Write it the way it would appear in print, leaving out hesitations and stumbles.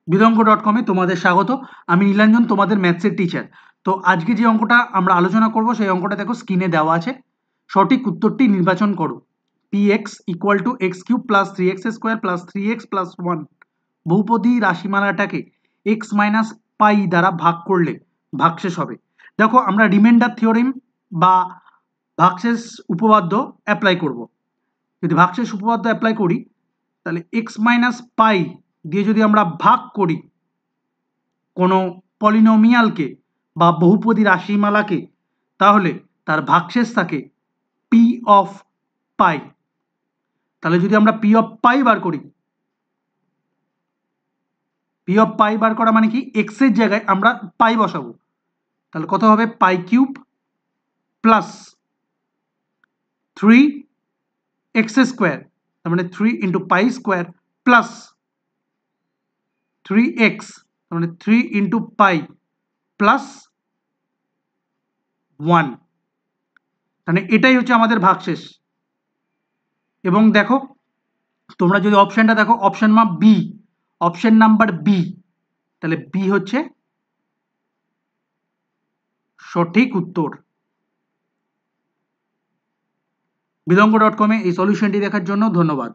বিদঙ্গ.com-এ তোমাদের স্বাগত। আমি নীলাঞ্জন, তোমাদের ম্যাথসের টিচার। তো আজকে যে অঙ্কটা আমরা আলোচনা করব সেই অঙ্কটা দেখো স্ক্রিনে দেওয়া আছে। সঠিক উত্তরটি নির্বাচন করো। px equal to x cube plus 3x square plus 3x plus 1 বহুপদী রাশিমালাটাকে x মাইনাস পাই দ্বারা ভাগ করলে ভাগশেষ হবে। দেখো আমরা রিমাইন্ডার থিওরেম বা ভাগশেষ উপপাদ্য অ্যাপ্লাই করব। যদি ভাগশেষ উপপাদ্য অ্যাপ্লাই করি তাহলে x মাইনাস পাই দিয়ে যদি আমরা ভাগ করি কোনো পলিনোমিয়ালকে বা বহুপদী রাশিমালাকে, তাহলে তার ভাগশেষ থাকে পি অফ পাই। তাহলে যদি আমরা পি অফ পাই বার করি, পি অফ পাই বার করা মানে কি, এক্স এর জায়গায় আমরা পাই বসাবো। তাহলে কত হবে, পাই কিউব প্লাস 3x স্কোয়ার, তার মানে 3 ইন্টু পাই স্কোয়ার প্লাস 3x, তার মানে 3 ইন্টু পাই প্লাস 1। তাহলে এটাই হচ্ছে আমাদের ভাগশেষ। এবং দেখো তোমরা যদি অপশনটা দেখো, অপশন মা বি, অপশন নাম্বার বি, তাহলে বি হচ্ছে সঠিক উত্তর। বিদঙ্গ.com-এ এই সলিউশনটি দেখার জন্য ধন্যবাদ।